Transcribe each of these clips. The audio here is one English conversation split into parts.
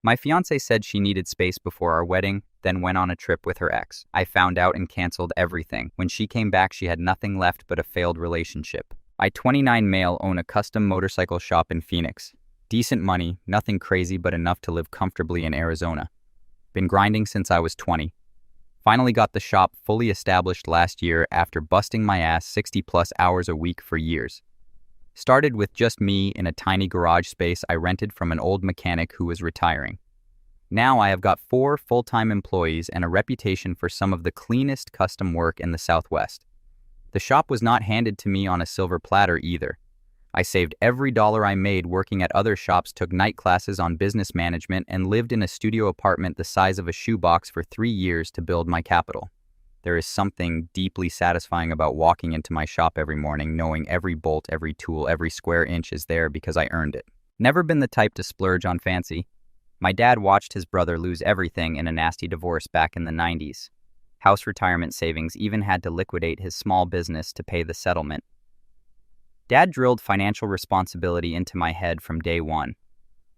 My fiancée said she needed space before our wedding, then went on a trip with her ex. I found out and canceled everything. When she came back, she had nothing left but a failed relationship. I, 29 male, own a custom motorcycle shop in Phoenix. Decent money, nothing crazy but enough to live comfortably in Arizona. Been grinding since I was 20. Finally got the shop fully established last year after busting my ass 60 plus hours a week for years. Started with just me in a tiny garage space I rented from an old mechanic who was retiring. Now I have got 4 full-time employees and a reputation for some of the cleanest custom work in the Southwest. The shop was not handed to me on a silver platter either. I saved every dollar I made working at other shops, took night classes on business management, and lived in a studio apartment the size of a shoebox for 3 years to build my capital. There is something deeply satisfying about walking into my shop every morning, knowing every bolt, every tool, every square inch is there because I earned it. Never been the type to splurge on fancy. My dad watched his brother lose everything in a nasty divorce back in the 90s. House retirement savings, even had to liquidate his small business to pay the settlement. Dad drilled financial responsibility into my head from day one.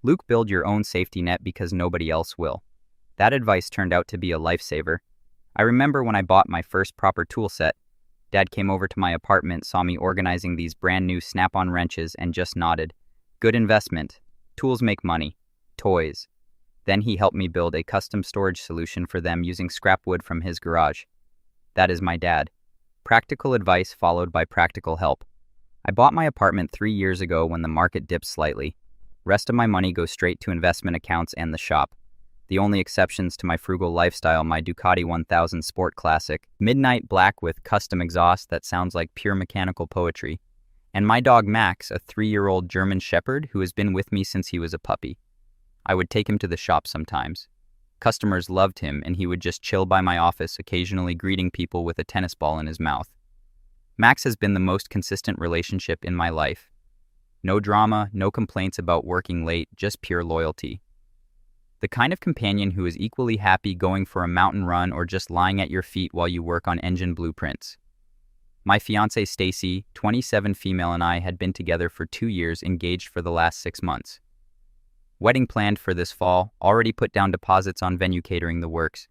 Luke, build your own safety net because nobody else will. That advice turned out to be a lifesaver. I remember when I bought my first proper tool set, Dad came over to my apartment, saw me organizing these brand new snap-on wrenches, and just nodded. Good investment. Tools make money. Toys. Then he helped me build a custom storage solution for them using scrap wood from his garage. That is my dad. Practical advice followed by practical help. I bought my apartment 3 years ago when the market dipped slightly. Rest of my money goes straight to investment accounts and the shop. The only exceptions to my frugal lifestyle, my Ducati 1000 Sport Classic, midnight black with custom exhaust that sounds like pure mechanical poetry, and my dog Max, a 3-year-old German Shepherd who has been with me since he was a puppy. I would take him to the shop sometimes. Customers loved him, and he would just chill by my office, occasionally greeting people with a tennis ball in his mouth. Max has been the most consistent relationship in my life. No drama, no complaints about working late, just pure loyalty. The kind of companion who is equally happy going for a mountain run or just lying at your feet while you work on engine blueprints. My fiancée Stacy, 27 female, and I had been together for 2 years, engaged for the last 6 months. Wedding planned for this fall, already put down deposits on venue, catering, the works.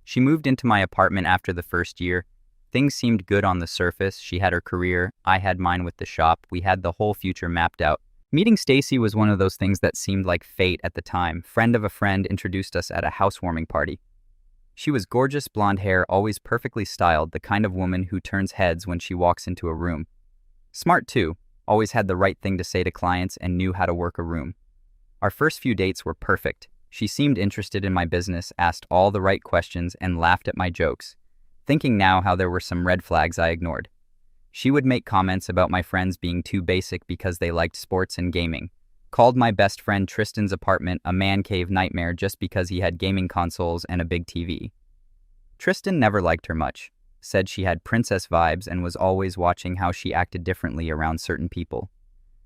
She moved into my apartment after the first year. Things seemed good on the surface. She had her career, I had mine with the shop. We had the whole future mapped out. Meeting Stacy was one of those things that seemed like fate at the time. Friend of a friend introduced us at a housewarming party. She was gorgeous, blonde hair, always perfectly styled, the kind of woman who turns heads when she walks into a room. Smart too, always had the right thing to say to clients and knew how to work a room. Our first few dates were perfect. She seemed interested in my business, asked all the right questions, and laughed at my jokes. Thinking now how there were some red flags I ignored. She would make comments about my friends being too basic because they liked sports and gaming. Called my best friend Tristan's apartment a man cave nightmare just because he had gaming consoles and a big TV. Tristan never liked her much. Said she had princess vibes and was always watching how she acted differently around certain people.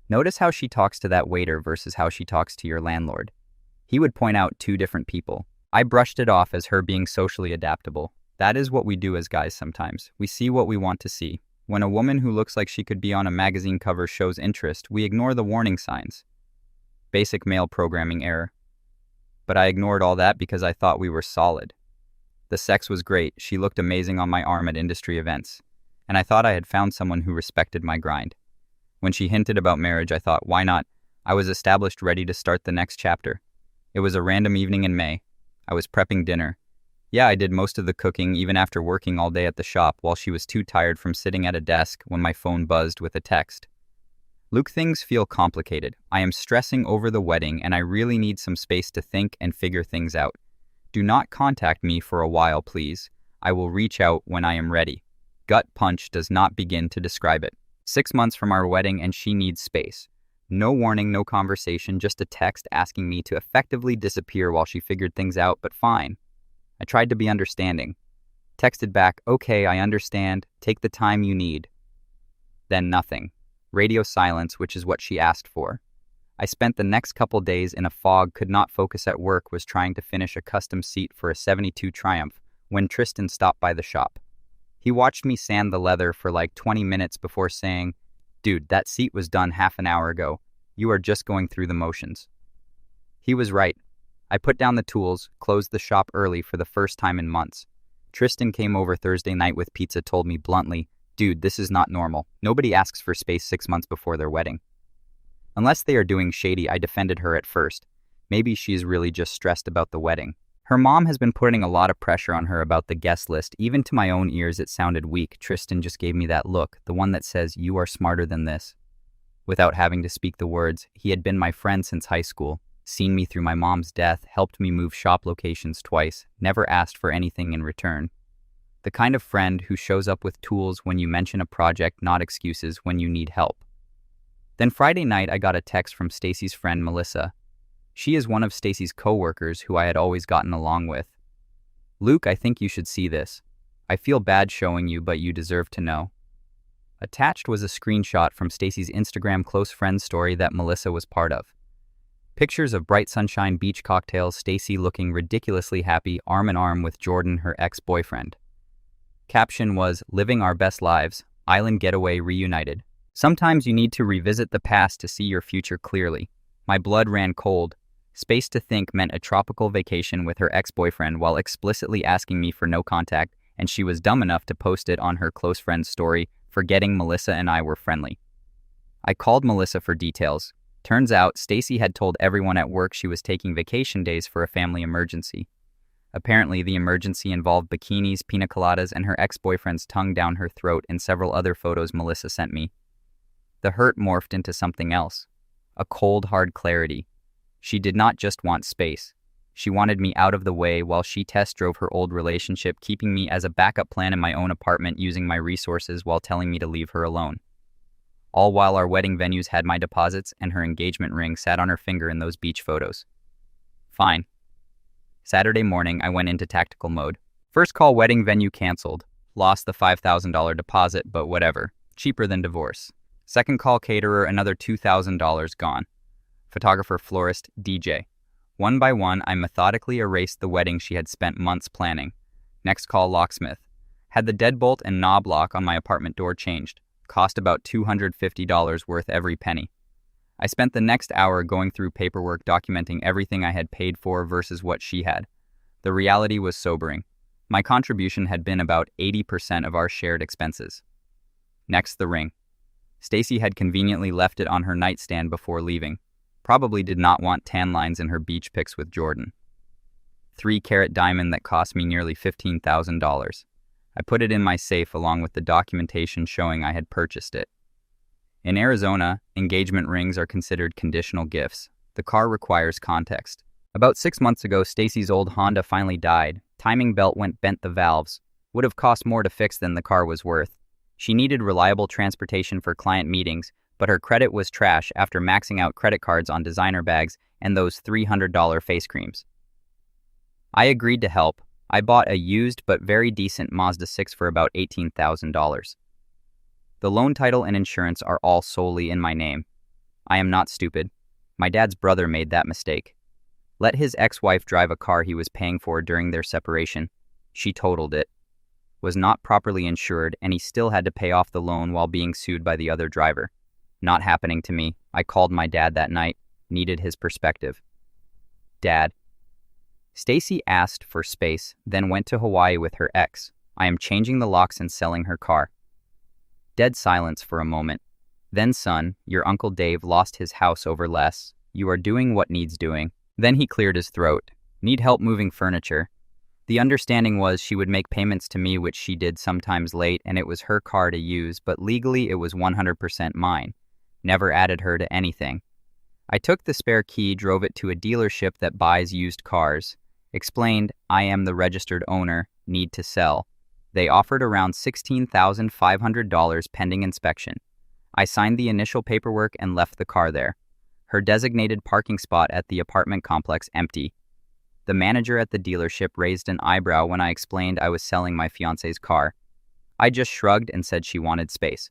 Notice how she talks to that waiter versus how she talks to your landlord. He would point out 2 different people. I brushed it off as her being socially adaptable. That is what we do as guys sometimes. We see what we want to see. When a woman who looks like she could be on a magazine cover shows interest, we ignore the warning signs. Basic male programming error. But I ignored all that because I thought we were solid. The sex was great. She looked amazing on my arm at industry events. And I thought I had found someone who respected my grind. When she hinted about marriage, I thought, why not? I was established, ready to start the next chapter. It was a random evening in May. I was prepping dinner. Yeah, I did most of the cooking, even after working all day at the shop, while she was too tired from sitting at a desk when my phone buzzed with a text. Luke, things feel complicated. I am stressing over the wedding, and I really need some space to think and figure things out. Do not contact me for a while, please. I will reach out when I am ready. Gut punch does not begin to describe it. 6 months from our wedding, and she needs space. No warning, no conversation, just a text asking me to effectively disappear while she figured things out, but fine. I tried to be understanding. Texted back, okay, I understand. Take the time you need. Then nothing. Radio silence, which is what she asked for. I spent the next couple days in a fog, could not focus at work, was trying to finish a custom seat for a 72 Triumph when Tristan stopped by the shop. He watched me sand the leather for like 20 minutes before saying, dude, that seat was done half an hour ago. You are just going through the motions. He was right. I put down the tools, closed the shop early for the first time in months. Tristan came over Thursday night with pizza, told me bluntly, "Dude, this is not normal. Nobody asks for space 6 months before their wedding." Unless they are doing shady, I defended her at first. Maybe she's really just stressed about the wedding. Her mom has been putting a lot of pressure on her about the guest list. Even to my own ears, it sounded weak. Tristan just gave me that look, the one that says, "You are smarter than this." Without having to speak the words, he had been my friend since high school, seen me through my mom's death, helped me move shop locations twice, never asked for anything in return. The kind of friend who shows up with tools when you mention a project, not excuses when you need help. Then Friday night, I got a text from Stacy's friend Melissa. She is one of Stacy's co-workers who I had always gotten along with. "Luke, I think you should see this. I feel bad showing you, but you deserve to know." Attached was a screenshot from Stacy's Instagram close friend story that Melissa was part of. Pictures of bright sunshine beach cocktails, Stacy looking ridiculously happy, arm in arm with Jordan, her ex-boyfriend. Caption was, "Living our best lives, island getaway reunited." Sometimes you need to revisit the past to see your future clearly. My blood ran cold. Space to think meant a tropical vacation with her ex-boyfriend while explicitly asking me for no contact, and she was dumb enough to post it on her close friend's story, forgetting Melissa and I were friendly. I called Melissa for details. Turns out, Stacy had told everyone at work she was taking vacation days for a family emergency. Apparently, the emergency involved bikinis, pina coladas, and her ex-boyfriend's tongue down her throat and several other photos Melissa sent me. The hurt morphed into something else. A cold, hard clarity. She did not just want space. She wanted me out of the way while she test drove her old relationship, keeping me as a backup plan in my own apartment, using my resources while telling me to leave her alone. All while our wedding venues had my deposits and her engagement ring sat on her finger in those beach photos. Fine. Saturday morning, I went into tactical mode. First call, wedding venue canceled. Lost the $5,000 deposit, but whatever. Cheaper than divorce. Second call, caterer, another $2,000 gone. Photographer, florist, DJ. One by one, I methodically erased the wedding she had spent months planning. Next call, locksmith. Had the deadbolt and knob lock on my apartment door changed. Cost about $250 worth every penny. I spent the next hour going through paperwork documenting everything I had paid for versus what she had. The reality was sobering. My contribution had been about 80% of our shared expenses. Next, the ring. Stacy had conveniently left it on her nightstand before leaving. Probably did not want tan lines in her beach pics with Jordan. 3-carat diamond that cost me nearly $15,000. I put it in my safe along with the documentation showing I had purchased it. In Arizona, engagement rings are considered conditional gifts. The car requires context. About 6 months ago, Stacy's old Honda finally died. Timing belt went bent the valves. Would have cost more to fix than the car was worth. She needed reliable transportation for client meetings, but her credit was trash after maxing out credit cards on designer bags and those $300 face creams. I agreed to help. I bought a used but very decent Mazda 6 for about $18,000. The loan title and insurance are all solely in my name. I am not stupid. My dad's brother made that mistake. Let his ex-wife drive a car he was paying for during their separation. She totaled it. Was not properly insured, and he still had to pay off the loan while being sued by the other driver. Not happening to me. I called my dad that night. Needed his perspective. Dad. Stacy asked for space, then went to Hawaii with her ex. I am changing the locks and selling her car. Dead silence for a moment. Then, son, your Uncle Dave lost his house over less. You are doing what needs doing. Then he cleared his throat. Need help moving furniture. The understanding was she would make payments to me, which she did sometimes late, and it was her car to use, but legally it was 100% mine. Never added her to anything. I took the spare key, drove it to a dealership that buys used cars. Explained, I am the registered owner, need to sell. They offered around $16,500 pending inspection. I signed the initial paperwork and left the car there. Her designated parking spot at the apartment complex empty. The manager at the dealership raised an eyebrow when I explained I was selling my fiancée's car. I just shrugged and said she wanted space.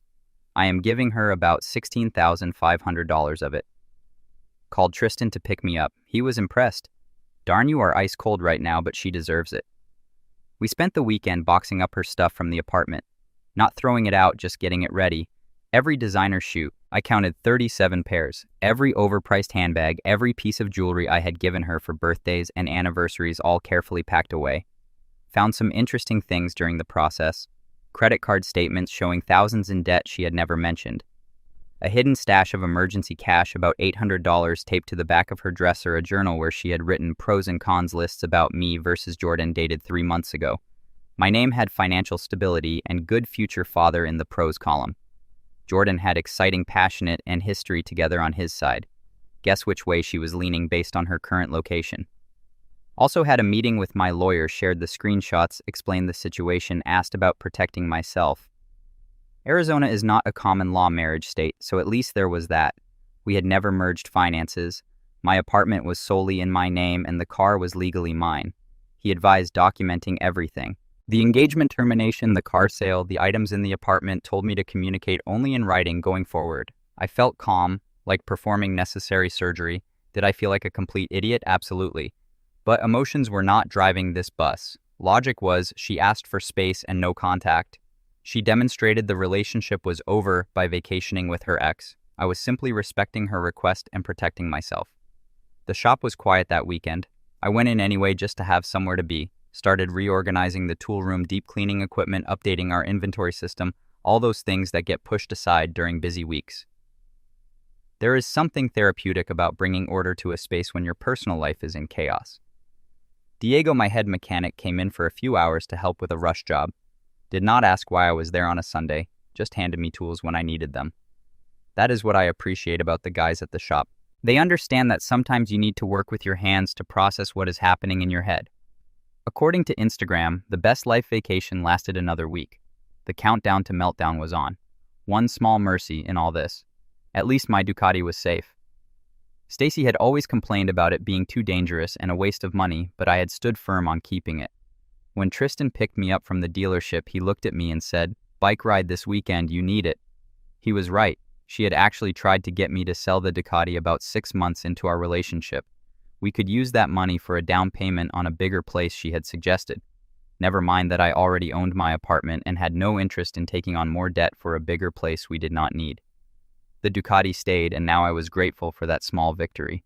I am giving her about $16,500 of it. Called Tristan to pick me up. He was impressed. Darn, you are ice cold right now, but she deserves it. We spent the weekend boxing up her stuff from the apartment. Not throwing it out, just getting it ready. Every designer shoot, I counted 37 pairs, every overpriced handbag, every piece of jewelry I had given her for birthdays and anniversaries, all carefully packed away. Found some interesting things during the process. Credit card statements showing thousands in debt she had never mentioned. A hidden stash of emergency cash, about $800, taped to the back of her dresser, a journal where she had written pros and cons lists about me versus Jordan, dated 3 months ago. My name had financial stability and good future father in the pros column. Jordan had exciting, passionate, and history together on his side. Guess which way she was leaning based on her current location. Also had a meeting with my lawyer, shared the screenshots, explained the situation, asked about protecting myself. Arizona is not a common law marriage state, so at least there was that. We had never merged finances. My apartment was solely in my name and the car was legally mine. He advised documenting everything. The engagement termination, the car sale, the items in the apartment, told me to communicate only in writing going forward. I felt calm, like performing necessary surgery. Did I feel like a complete idiot? Absolutely. But emotions were not driving this bus. Logic was, she asked for space and no contact. She demonstrated the relationship was over by vacationing with her ex. I was simply respecting her request and protecting myself. The shop was quiet that weekend. I went in anyway just to have somewhere to be. Started reorganizing the tool room, deep cleaning equipment, updating our inventory system, all those things that get pushed aside during busy weeks. There is something therapeutic about bringing order to a space when your personal life is in chaos. Diego, my head mechanic, came in for a few hours to help with a rush job. Did not ask why I was there on a Sunday, just handed me tools when I needed them. That is what I appreciate about the guys at the shop. They understand that sometimes you need to work with your hands to process what is happening in your head. According to Instagram, the best life vacation lasted another week. The countdown to meltdown was on. One small mercy in all this. At least my Ducati was safe. Stacy had always complained about it being too dangerous and a waste of money, but I had stood firm on keeping it. When Tristan picked me up from the dealership, he looked at me and said, "Bike ride this weekend, you need it." He was right. She had actually tried to get me to sell the Ducati about 6 months into our relationship. We could use that money for a down payment on a bigger place she had suggested. Never mind that I already owned my apartment and had no interest in taking on more debt for a bigger place we did not need. The Ducati stayed, and now I was grateful for that small victory.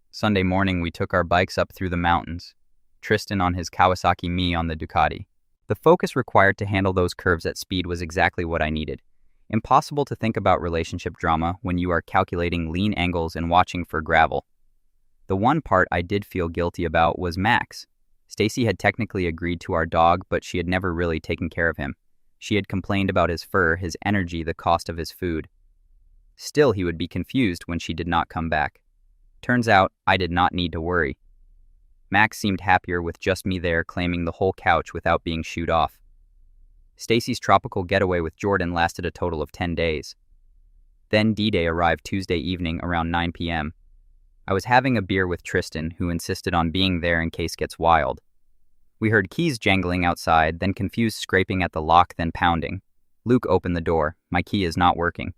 Sunday morning, we took our bikes up through the mountains. Tristan on his Kawasaki, me on the Ducati. The focus required to handle those curves at speed was exactly what I needed. Impossible to think about relationship drama when you are calculating lean angles and watching for gravel. The one part I did feel guilty about was Max. Stacy had technically agreed to our dog, but she had never really taken care of him. She had complained about his fur, his energy, the cost of his food. Still, he would be confused when she did not come back. Turns out, I did not need to worry. Max seemed happier with just me there, claiming the whole couch without being shooed off. Stacy's tropical getaway with Jordan lasted a total of 10 days. Then D-Day arrived Tuesday evening around 9 p.m. I was having a beer with Tristan, who insisted on being there in case gets wild. We heard keys jangling outside, then confused scraping at the lock, then pounding. Luke opened the door. My key is not working.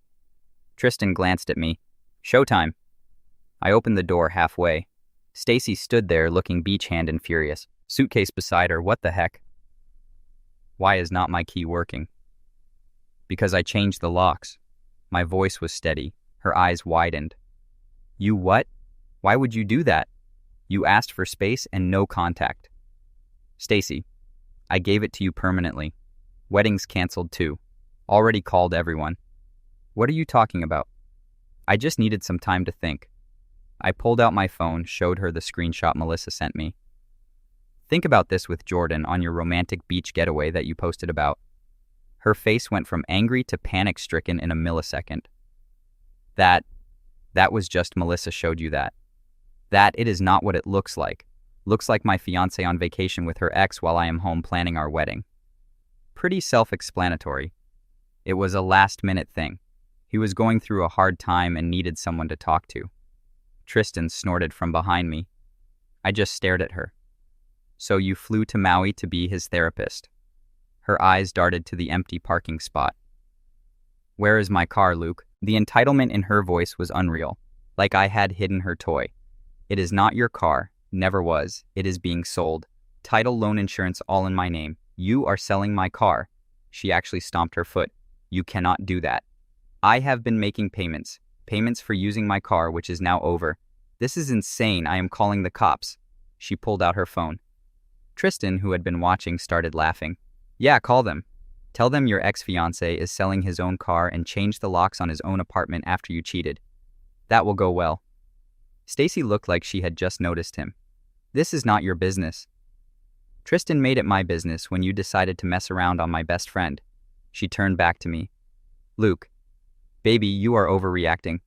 Tristan glanced at me. "Showtime." I opened the door halfway. Stacy stood there looking beach-hand and furious. Suitcase beside her. What the heck? Why is not my key working? Because I changed the locks. My voice was steady. Her eyes widened. You what? Why would you do that? You asked for space and no contact. Stacy, I gave it to you permanently. Wedding's canceled too. Already called everyone. What are you talking about? I just needed some time to think. I pulled out my phone, showed her the screenshot Melissa sent me. Think about this with Jordan on your romantic beach getaway that you posted about. Her face went from angry to panic-stricken in a millisecond. That was just Melissa showed you that. That it is not what it looks like. Looks like my fiancée on vacation with her ex while I am home planning our wedding. Pretty self-explanatory. It was a last-minute thing. He was going through a hard time and needed someone to talk to. Tristan snorted from behind me. I just stared at her. So you flew to Maui to be his therapist. Her eyes darted to the empty parking spot. Where is my car, Luke? The entitlement in her voice was unreal, like I had hidden her toy. It is not your car, never was. It is being sold. Title, loan, insurance, all in my name. You are selling my car. She actually stomped her foot. You cannot do that. I have been making payments. Payments for using my car, which is now over. This is insane. I am calling the cops. She pulled out her phone. Tristan, who had been watching, started laughing. Yeah, call them. Tell them your ex-fiancé is selling his own car and changed the locks on his own apartment after you cheated. That will go well. Stacy looked like she had just noticed him. This is not your business. Tristan made it my business when you decided to mess around on my best friend. She turned back to me. Luke. Baby, you are overreacting.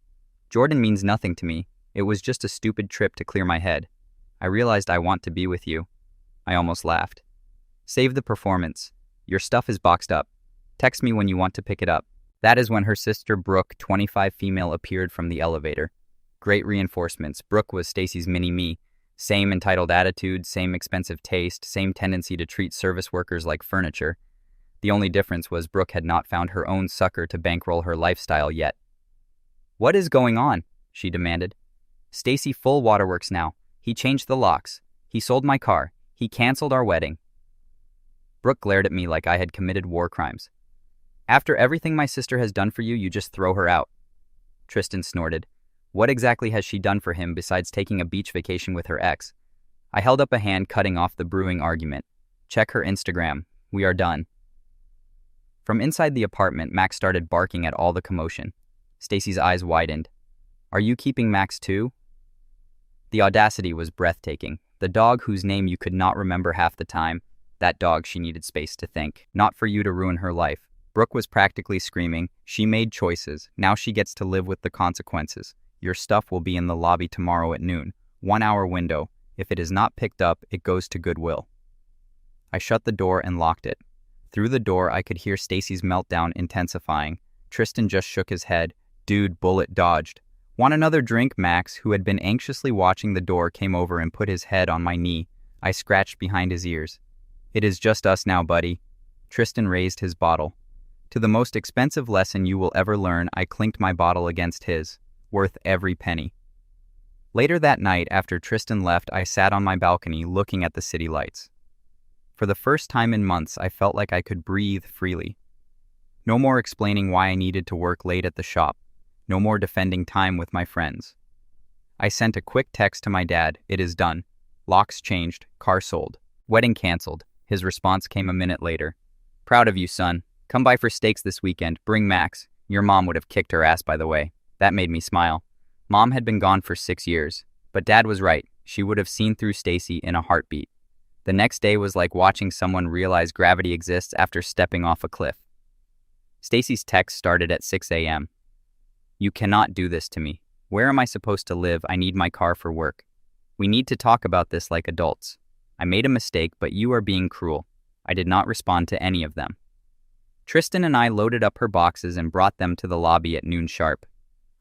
Jordan means nothing to me. It was just a stupid trip to clear my head. I realized I want to be with you. I almost laughed. Save the performance. Your stuff is boxed up. Text me when you want to pick it up. That is when her sister Brooke, 25 female, appeared from the elevator. Great reinforcements. Brooke was Stacy's mini-me. Same entitled attitude, same expensive taste, same tendency to treat service workers like furniture. The only difference was Brooke had not found her own sucker to bankroll her lifestyle yet. What is going on? She demanded. Stacy, full waterworks now. He changed the locks. He sold my car. He canceled our wedding. Brooke glared at me like I had committed war crimes. After everything my sister has done for you, you just throw her out. Tristan snorted. What exactly has she done for him besides taking a beach vacation with her ex? I held up a hand, cutting off the brewing argument. Check her Instagram. We are done. From inside the apartment, Max started barking at all the commotion. Stacy's eyes widened. Are you keeping Max too? The audacity was breathtaking. The dog whose name you could not remember half the time. That dog, she needed space to think. Not for you to ruin her life. Brooke was practically screaming. She made choices. Now she gets to live with the consequences. Your stuff will be in the lobby tomorrow at noon. 1 hour window. If it is not picked up, it goes to Goodwill. I shut the door and locked it. Through the door, I could hear Stacy's meltdown intensifying. Tristan just shook his head. Dude, bullet dodged. Want another drink? Max, who had been anxiously watching the door, came over and put his head on my knee. I scratched behind his ears. It is just us now, buddy. Tristan raised his bottle. To the most expensive lesson you will ever learn, I clinked my bottle against his. Worth every penny. Later that night, after Tristan left, I sat on my balcony looking at the city lights. For the first time in months, I felt like I could breathe freely. No more explaining why I needed to work late at the shop. No more defending time with my friends. I sent a quick text to my dad. It is done. Locks changed. Car sold. Wedding canceled. His response came a minute later. Proud of you, son. Come by for steaks this weekend. Bring Max. Your mom would have kicked her ass, by the way. That made me smile. Mom had been gone for 6 years. But Dad was right. She would have seen through Stacy in a heartbeat. The next day was like watching someone realize gravity exists after stepping off a cliff. Stacy's text started at 6 a.m. You cannot do this to me. Where am I supposed to live? I need my car for work. We need to talk about this like adults. I made a mistake, but you are being cruel. I did not respond to any of them. Tristan and I loaded up her boxes and brought them to the lobby at noon sharp.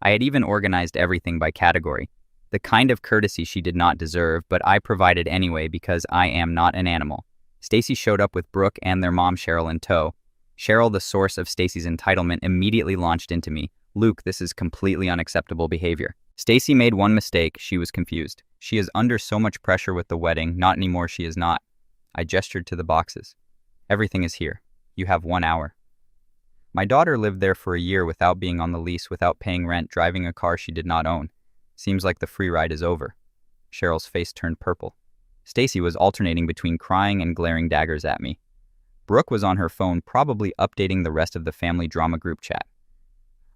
I had even organized everything by category. The kind of courtesy she did not deserve, but I provided anyway because I am not an animal. Stacy showed up with Brooke and their mom Cheryl in tow. Cheryl, the source of Stacy's entitlement, immediately launched into me. Luke, this is completely unacceptable behavior. Stacy made one mistake. She was confused. She is under so much pressure with the wedding. Not anymore, she is not. I gestured to the boxes. Everything is here. You have 1 hour. My daughter lived there for a year without being on the lease, without paying rent, driving a car she did not own. Seems like the free ride is over. Cheryl's face turned purple. Stacy was alternating between crying and glaring daggers at me. Brooke was on her phone, probably updating the rest of the family drama group chat.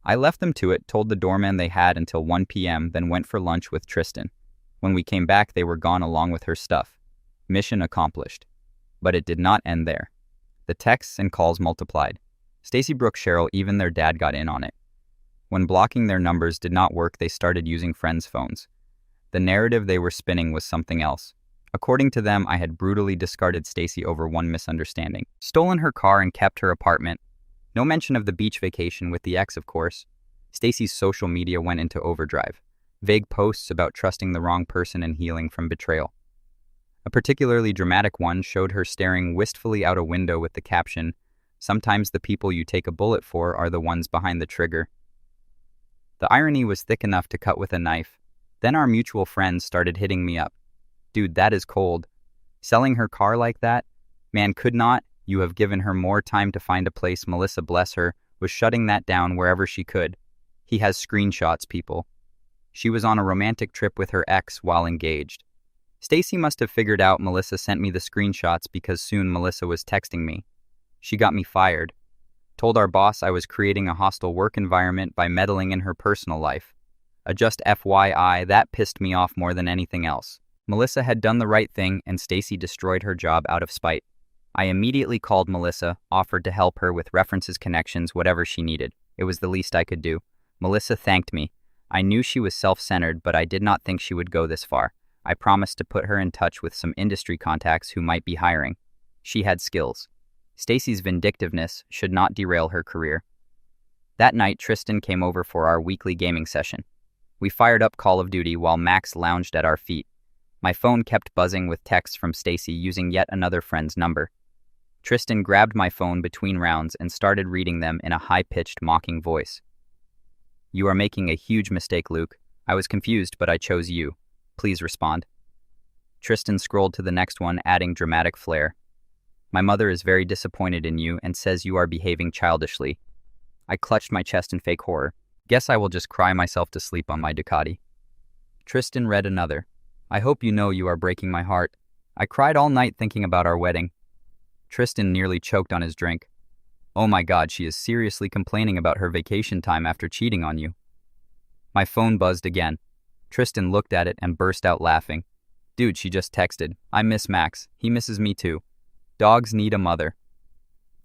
I left them to it, told the doorman they had until 1 p.m., then went for lunch with Tristan. When we came back, they were gone along with her stuff. Mission accomplished. But it did not end there. The texts and calls multiplied. Stacy, Brooke, Cheryl, even their dad got in on it. When blocking their numbers did not work, they started using friends' phones. The narrative they were spinning was something else. According to them, I had brutally discarded Stacy over one misunderstanding. Stolen her car and kept her apartment. No mention of the beach vacation with the ex, of course. Stacy's social media went into overdrive. Vague posts about trusting the wrong person and healing from betrayal. A particularly dramatic one showed her staring wistfully out a window with the caption, "Sometimes the people you take a bullet for are the ones behind the trigger." The irony was thick enough to cut with a knife. Then our mutual friends started hitting me up. Dude, that is cold. Selling her car like that? Man, could not. You have given her more time to find a place, Melissa, bless her, was shutting that down wherever she could. He has screenshots, people. She was on a romantic trip with her ex while engaged. Stacy must have figured out Melissa sent me the screenshots because soon Melissa was texting me. She got me fired. Told our boss I was creating a hostile work environment by meddling in her personal life. Just FYI, that pissed me off more than anything else. Melissa had done the right thing and Stacy destroyed her job out of spite. I immediately called Melissa, offered to help her with references, connections, whatever she needed. It was the least I could do. Melissa thanked me. I knew she was self-centered, but I did not think she would go this far. I promised to put her in touch with some industry contacts who might be hiring. She had skills. Stacy's vindictiveness should not derail her career. That night, Tristan came over for our weekly gaming session. We fired up Call of Duty while Max lounged at our feet. My phone kept buzzing with texts from Stacy using yet another friend's number. Tristan grabbed my phone between rounds and started reading them in a high-pitched, mocking voice. "You are making a huge mistake, Luke. I was confused, but I chose you. Please respond." Tristan scrolled to the next one, adding dramatic flair. "My mother is very disappointed in you and says you are behaving childishly." I clutched my chest in fake horror. Guess I will just cry myself to sleep on my Ducati. Tristan read another. "I hope you know you are breaking my heart. I cried all night thinking about our wedding." Tristan nearly choked on his drink. "Oh my God, she is seriously complaining about her vacation time after cheating on you." My phone buzzed again. Tristan looked at it and burst out laughing. "Dude, she just texted. I miss Max. He misses me too. Dogs need a mother."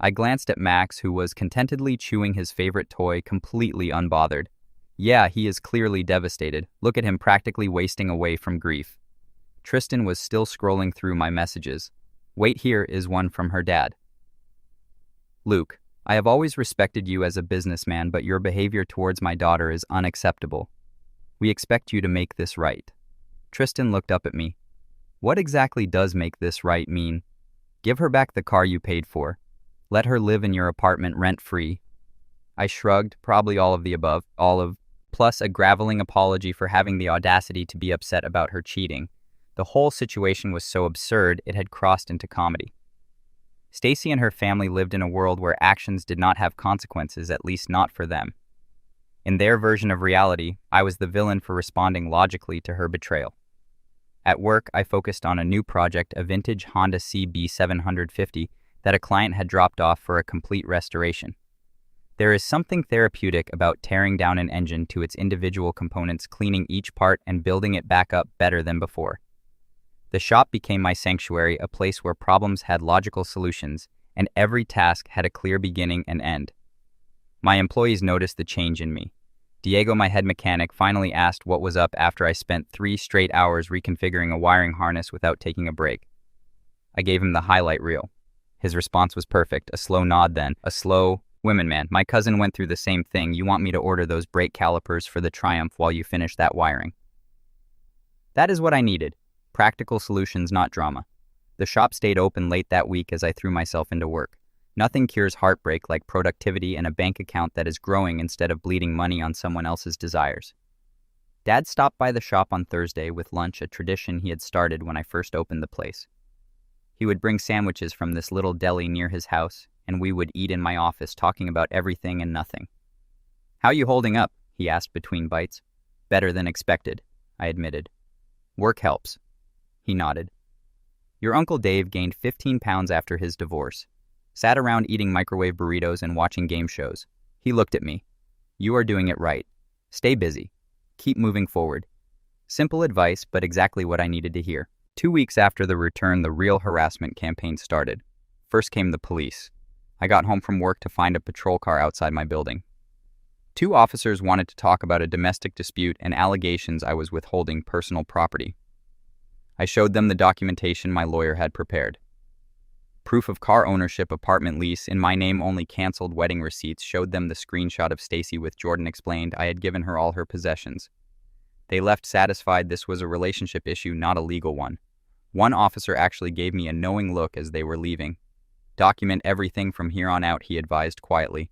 I glanced at Max, who was contentedly chewing his favorite toy, completely unbothered. Yeah, he is clearly devastated. Look at him practically wasting away from grief. Tristan was still scrolling through my messages. Wait, here is one from her dad. "Luke, I have always respected you as a businessman, but your behavior towards my daughter is unacceptable. We expect you to make this right." Tristan looked up at me. "What exactly does make this right mean? Give her back the car you paid for. Let her live in your apartment rent-free." I shrugged, probably all of the above, plus a graveling apology for having the audacity to be upset about her cheating. The whole situation was so absurd it had crossed into comedy. Stacy and her family lived in a world where actions did not have consequences, at least not for them. In their version of reality, I was the villain for responding logically to her betrayal. At work, I focused on a new project, a vintage Honda CB750 that a client had dropped off for a complete restoration. There is something therapeutic about tearing down an engine to its individual components, cleaning each part, and building it back up better than before. The shop became my sanctuary, a place where problems had logical solutions, and every task had a clear beginning and end. My employees noticed the change in me. Diego, my head mechanic, finally asked what was up after I spent 3 straight hours reconfiguring a wiring harness without taking a break. I gave him the highlight reel. His response was perfect, a slow nod then, a slow, "Women, man, my cousin went through the same thing. You want me to order those brake calipers for the Triumph while you finish that wiring." That is what I needed. Practical solutions, not drama. The shop stayed open late that week as I threw myself into work. Nothing cures heartbreak like productivity and a bank account that is growing instead of bleeding money on someone else's desires. Dad stopped by the shop on Thursday with lunch, a tradition he had started when I first opened the place. He would bring sandwiches from this little deli near his house, and we would eat in my office talking about everything and nothing. "How you holding up?" he asked between bites. "Better than expected," I admitted. "Work helps." He nodded. "Your Uncle Dave gained 15 pounds after his divorce. Sat around eating microwave burritos and watching game shows. He looked at me. You are doing it right. Stay busy. Keep moving forward." Simple advice, but exactly what I needed to hear. 2 weeks after the return, the real harassment campaign started. First came the police. I got home from work to find a patrol car outside my building. 2 officers wanted to talk about a domestic dispute and allegations I was withholding personal property. I showed them the documentation my lawyer had prepared. Proof of car ownership, apartment lease, in my name only, canceled wedding receipts, showed them the screenshot of Stacy with Jordan, explained I had given her all her possessions. They left satisfied this was a relationship issue, not a legal one. One officer actually gave me a knowing look as they were leaving. "Document everything from here on out," he advised quietly.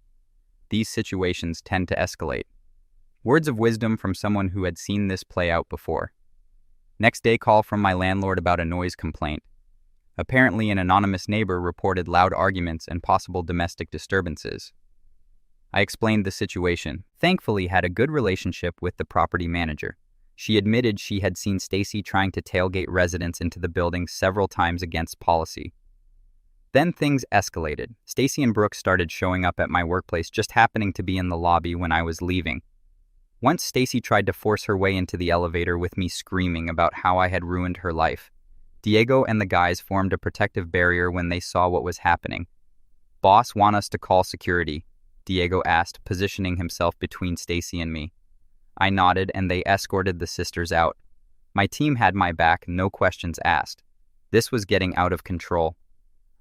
"These situations tend to escalate." Words of wisdom from someone who had seen this play out before. Next day, call from my landlord about a noise complaint. Apparently, an anonymous neighbor reported loud arguments and possible domestic disturbances. I explained the situation. Thankfully, had a good relationship with the property manager. She admitted she had seen Stacy trying to tailgate residents into the building several times against policy. Then things escalated. Stacy and Brooke started showing up at my workplace, just happening to be in the lobby when I was leaving. Once Stacy tried to force her way into the elevator with me screaming about how I had ruined her life. Diego and the guys formed a protective barrier when they saw what was happening. "Boss, want us to call security?" Diego asked, positioning himself between Stacy and me. I nodded and they escorted the sisters out. My team had my back, no questions asked. This was getting out of control.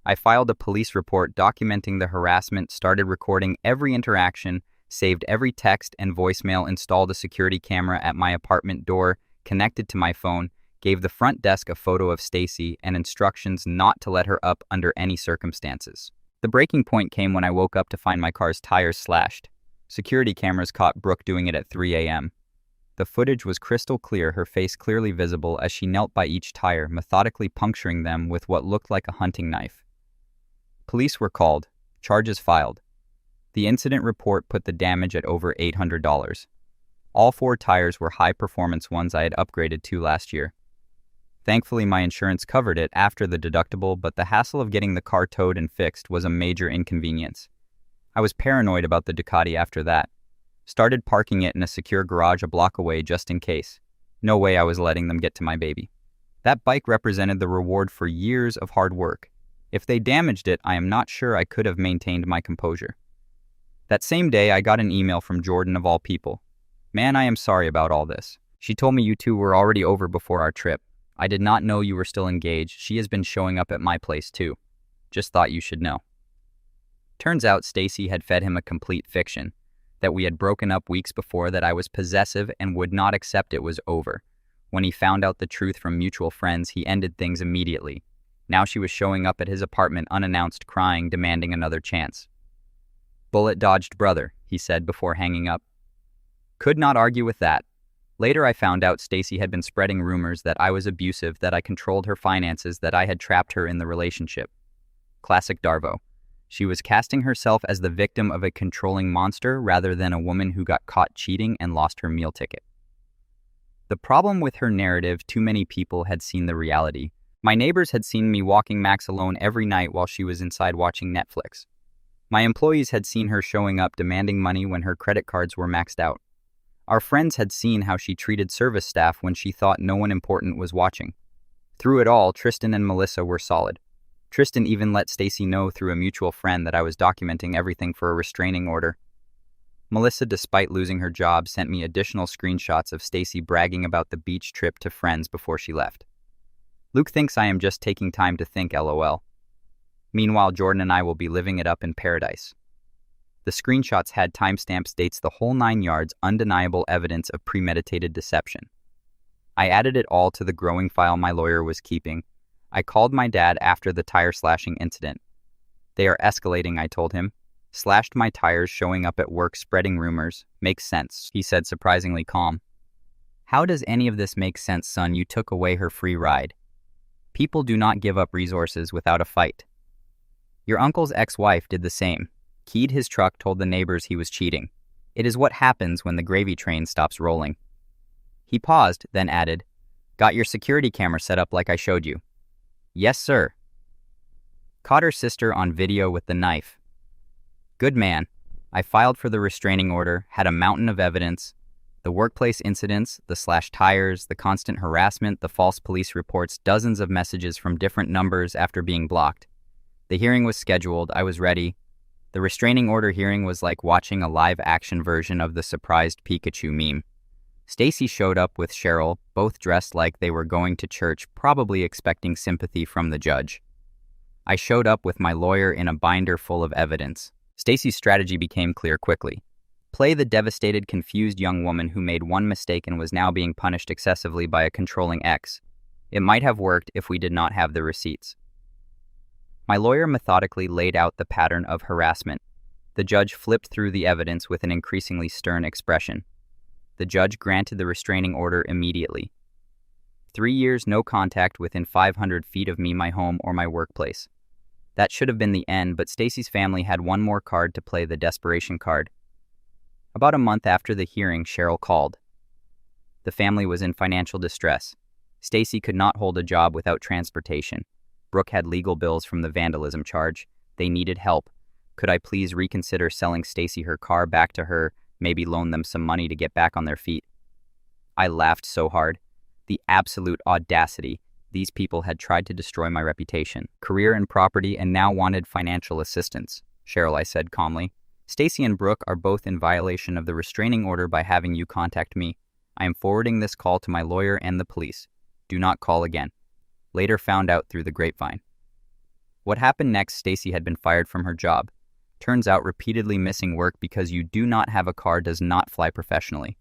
I filed a police report documenting the harassment, started recording every interaction, saved every text and voicemail, installed a security camera at my apartment door, connected to my phone, gave the front desk a photo of Stacy and instructions not to let her up under any circumstances. The breaking point came when I woke up to find my car's tires slashed. Security cameras caught Brooke doing it at 3 a.m. The footage was crystal clear, her face clearly visible as she knelt by each tire, methodically puncturing them with what looked like a hunting knife. Police were called, charges filed. The incident report put the damage at over $800. All 4 tires were high-performance ones I had upgraded to last year. Thankfully, my insurance covered it after the deductible, but the hassle of getting the car towed and fixed was a major inconvenience. I was paranoid about the Ducati after that. Started parking it in a secure garage a block away just in case. No way I was letting them get to my baby. That bike represented the reward for years of hard work. If they damaged it, I am not sure I could have maintained my composure. That same day, I got an email from Jordan of all people. "Man, I am sorry about all this. She told me you two were already over before our trip. I did not know you were still engaged. She has been showing up at my place too. Just thought you should know." Turns out Stacy had fed him a complete fiction, that we had broken up weeks before, that I was possessive and would not accept it was over. When he found out the truth from mutual friends, he ended things immediately. Now she was showing up at his apartment unannounced, crying, demanding another chance. "Bullet dodged, brother," he said before hanging up. Could not argue with that. Later I found out Stacy had been spreading rumors that I was abusive, that I controlled her finances, that I had trapped her in the relationship. Classic Darvo. She was casting herself as the victim of a controlling monster rather than a woman who got caught cheating and lost her meal ticket. The problem with her narrative, too many people had seen the reality. My neighbors had seen me walking Max alone every night while she was inside watching Netflix. My employees had seen her showing up demanding money when her credit cards were maxed out. Our friends had seen how she treated service staff when she thought no one important was watching. Through it all, Tristan and Melissa were solid. Tristan even let Stacy know through a mutual friend that I was documenting everything for a restraining order. Melissa, despite losing her job, sent me additional screenshots of Stacy bragging about the beach trip to friends before she left. Luke thinks I am just taking time to think, LOL. Meanwhile, Jordan and I will be living it up in paradise. The screenshots had timestamps, dates, the whole 9 yards, undeniable evidence of premeditated deception. I added it all to the growing file my lawyer was keeping. I called my dad after the tire slashing incident. "They are escalating," I told him. "Slashed my tires, showing up at work, spreading rumors. Makes sense," he said, surprisingly calm. "How does any of this make sense, son? You took away her free ride. People do not give up resources without a fight. Your uncle's ex-wife did the same. Keyed his truck, told the neighbors he was cheating. It is what happens when the gravy train stops rolling." He paused, then added, "Got your security camera set up like I showed you?" "Yes, sir." "Caught her sister on video with the knife." "Good man." I filed for the restraining order, had a mountain of evidence. The workplace incidents, the slashed tires, the constant harassment, the false police reports, dozens of messages from different numbers after being blocked. The hearing was scheduled. I was ready. The restraining order hearing was like watching a live-action version of the surprised Pikachu meme. Stacy showed up with Cheryl, both dressed like they were going to church, probably expecting sympathy from the judge. I showed up with my lawyer in a binder full of evidence. Stacy's strategy became clear quickly. Play the devastated, confused young woman who made one mistake and was now being punished excessively by a controlling ex. It might have worked if we did not have the receipts. My lawyer methodically laid out the pattern of harassment. The judge flipped through the evidence with an increasingly stern expression. The judge granted the restraining order immediately. 3 years, no contact within 500 feet of me, my home, or my workplace. That should have been the end, but Stacy's family had one more card to play, the desperation card. About a month after the hearing, Cheryl called. The family was in financial distress. Stacy could not hold a job without transportation. Brooke had legal bills from the vandalism charge. They needed help. Could I please reconsider selling Stacy her car back to her, maybe loan them some money to get back on their feet? I laughed so hard. The absolute audacity. These people had tried to destroy my reputation, career and property, and now wanted financial assistance. Cheryl, I said calmly. Stacy and Brooke are both in violation of the restraining order by having you contact me. I am forwarding this call to my lawyer and the police. Do not call again. Later found out through the grapevine. What happened next? Stacy had been fired from her job. Turns out repeatedly missing work because you do not have a car does not fly professionally.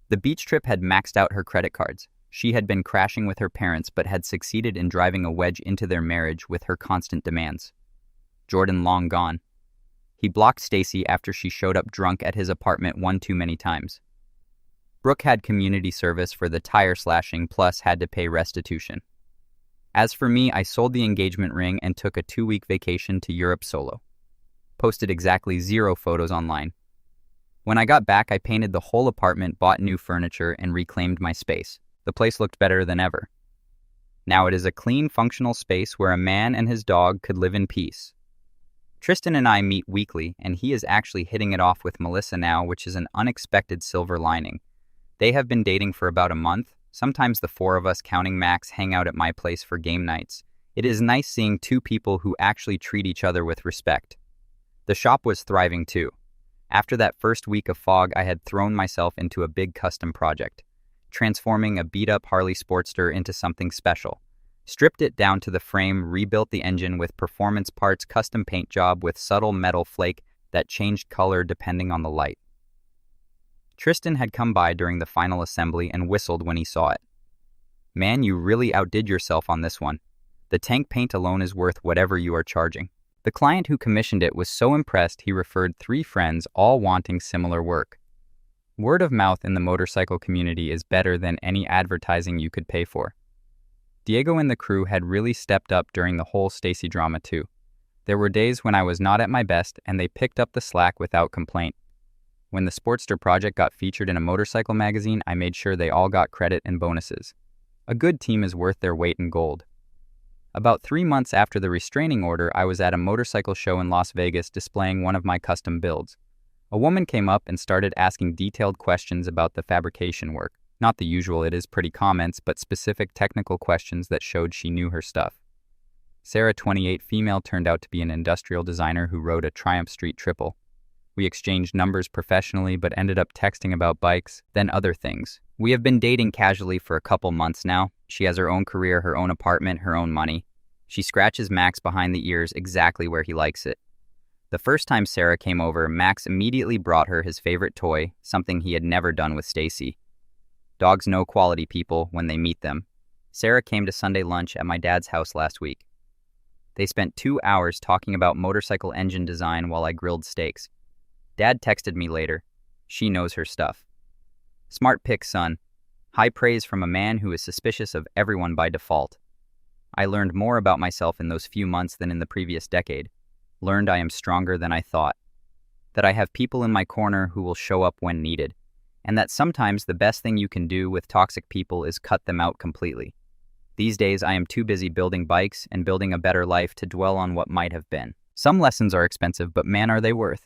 The beach trip had maxed out her credit cards. She had been crashing with her parents but had succeeded in driving a wedge into their marriage with her constant demands. Jordan long gone. He blocked Stacy after she showed up drunk at his apartment one too many times. Brooke had community service for the tire slashing plus had to pay restitution. As for me, I sold the engagement ring and took a 2-week vacation to Europe solo. Posted exactly 0 photos online. When I got back, I painted the whole apartment, bought new furniture, and reclaimed my space. The place looked better than ever. Now it is a clean, functional space where a man and his dog could live in peace. Tristan and I meet weekly, and he is actually hitting it off with Melissa now, which is an unexpected silver lining. They have been dating for about a month. Sometimes the 4 of us, counting Max, hang out at my place for game nights. It is nice seeing 2 people who actually treat each other with respect. The shop was thriving too. After that first week of fog, I had thrown myself into a big custom project, transforming a beat-up Harley Sportster into something special. Stripped it down to the frame, rebuilt the engine with performance parts, custom paint job with subtle metal flake that changed color depending on the light. Tristan had come by during the final assembly and whistled when he saw it. Man, you really outdid yourself on this one. The tank paint alone is worth whatever you are charging. The client who commissioned it was so impressed he referred 3 friends, all wanting similar work. Word of mouth in the motorcycle community is better than any advertising you could pay for. Diego and the crew had really stepped up during the whole Stacy drama too. There were days when I was not at my best and they picked up the slack without complaint. When the Sportster project got featured in a motorcycle magazine, I made sure they all got credit and bonuses. A good team is worth their weight in gold. About 3 months after the restraining order, I was at a motorcycle show in Las Vegas displaying one of my custom builds. A woman came up and started asking detailed questions about the fabrication work. Not the usual "it is pretty" comments, but specific technical questions that showed she knew her stuff. Sarah, 28, female, turned out to be an industrial designer who rode a Triumph Street Triple. We exchanged numbers professionally but ended up texting about bikes, then other things. We have been dating casually for a couple months now. She has her own career, her own apartment, her own money. She scratches Max behind the ears exactly where he likes it. The first time Sarah came over, Max immediately brought her his favorite toy, something he had never done with Stacy. Dogs know quality people when they meet them. Sarah came to Sunday lunch at my dad's house last week. They spent 2 hours talking about motorcycle engine design while I grilled steaks. Dad texted me later. She knows her stuff. Smart pick, son. High praise from a man who is suspicious of everyone by default. I learned more about myself in those few months than in the previous decade. Learned I am stronger than I thought. That I have people in my corner who will show up when needed. And that sometimes the best thing you can do with toxic people is cut them out completely. These days I am too busy building bikes and building a better life to dwell on what might have been. Some lessons are expensive, but man, are they worth.